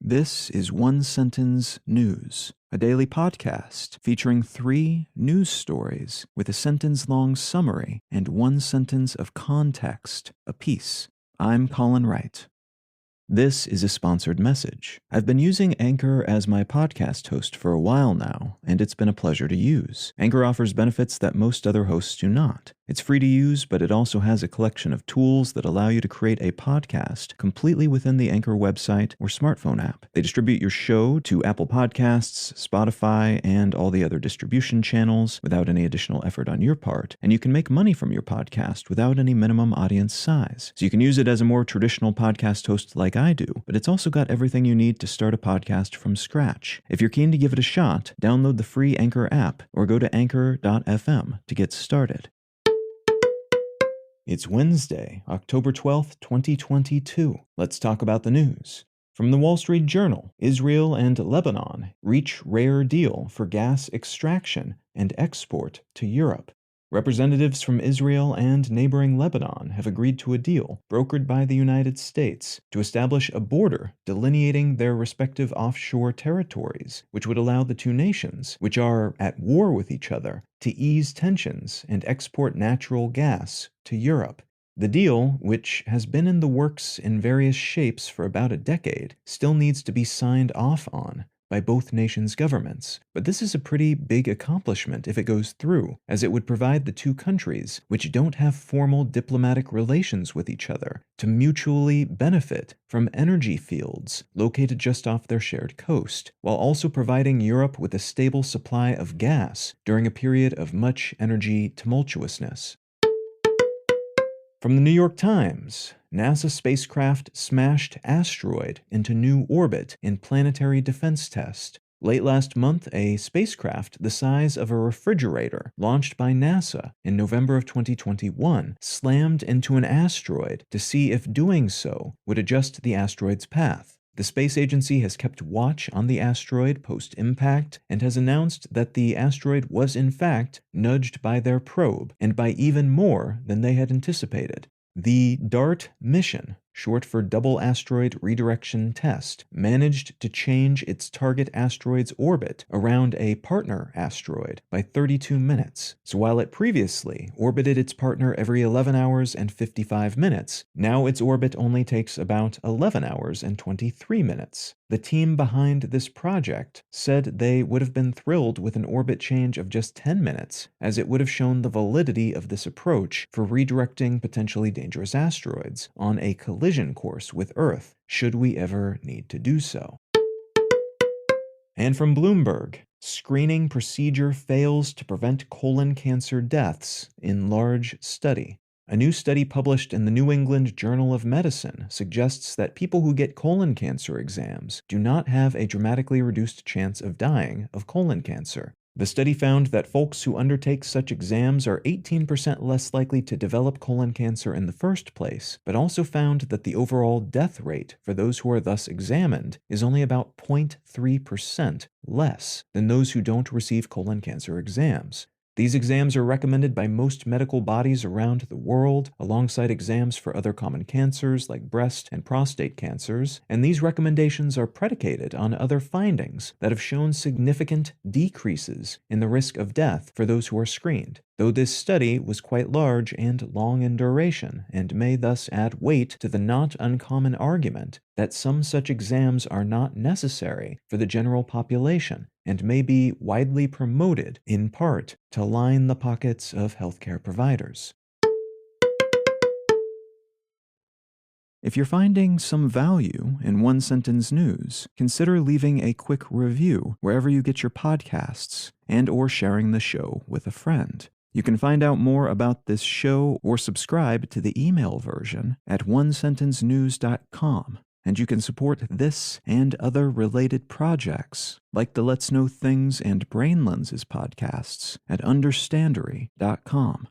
This is One Sentence News, a daily podcast featuring 3 news stories with a sentence-long summary and 1 sentence of context apiece. I'm Colin Wright. This is a sponsored message. I've been using Anchor as my podcast host for a while now, and it's been a pleasure to use. Anchor offers benefits that most other hosts do not. It's free to use, but it also has a collection of tools that allow you to create a podcast completely within the Anchor website or smartphone app. They distribute your show to Apple Podcasts, Spotify, and all the other distribution channels without any additional effort on your part, and you can make money from your podcast without any minimum audience size. So you can use it as a more traditional podcast host like I do, but it's also got everything you need to start a podcast from scratch. If you're keen to give it a shot, download the free Anchor app or go to anchor.fm to get started. It's Wednesday, October 12th, 2022. Let's talk about the news. From the Wall Street Journal, Israel and Lebanon reach rare deal for gas extraction and export to Europe. Representatives from Israel and neighboring Lebanon have agreed to a deal brokered by the United States to establish a border delineating their respective offshore territories, which would allow the two nations, which are at war with each other, to ease tensions and export natural gas to Europe. The deal, which has been in the works in various shapes for about a decade, still needs to be signed off on by both nations' governments. But this is a pretty big accomplishment if it goes through, as it would provide the two countries, which don't have formal diplomatic relations with each other, to mutually benefit from energy fields located just off their shared coast, while also providing Europe with a stable supply of gas during a period of much energy tumultuousness. From the New York Times, NASA spacecraft smashed asteroid into new orbit in planetary defense test. Late last month, a spacecraft the size of a refrigerator launched by NASA in November of 2021 slammed into an asteroid to see if doing so would adjust the asteroid's path. The space agency has kept watch on the asteroid post-impact and has announced that the asteroid was in fact nudged by their probe, and by even more than they had anticipated. The DART mission, short for Double Asteroid Redirection Test, managed to change its target asteroid's orbit around a partner asteroid by 32 minutes. So while it previously orbited its partner every 11 hours and 55 minutes, now its orbit only takes about 11 hours and 23 minutes. The team behind this project said they would have been thrilled with an orbit change of just 10 minutes, as it would have shown the validity of this approach for redirecting potentially dangerous asteroids on a collision course with Earth, should we ever need to do so. And from Bloomberg, screening procedure fails to prevent colon cancer deaths in large study. A new study published in the New England Journal of Medicine suggests that people who get colon cancer exams do not have a dramatically reduced chance of dying of colon cancer. The study found that folks who undertake such exams are 18% less likely to develop colon cancer in the first place, but also found that the overall death rate for those who are thus examined is only about 0.3% less than those who don't receive colon cancer exams. These exams are recommended by most medical bodies around the world, alongside exams for other common cancers like breast and prostate cancers, and these recommendations are predicated on other findings that have shown significant decreases in the risk of death for those who are screened. Though this study was quite large and long in duration, and may thus add weight to the not uncommon argument that some such exams are not necessary for the general population, and may be widely promoted in part to line the pockets of healthcare providers. If you're finding some value in One Sentence News, consider leaving a quick review wherever you get your podcasts, and/or sharing the show with a friend. You can find out more about this show or subscribe to the email version at onesentencenews.com. And you can support this and other related projects, like the Let's Know Things and Brain Lenses podcasts, at understandery.com.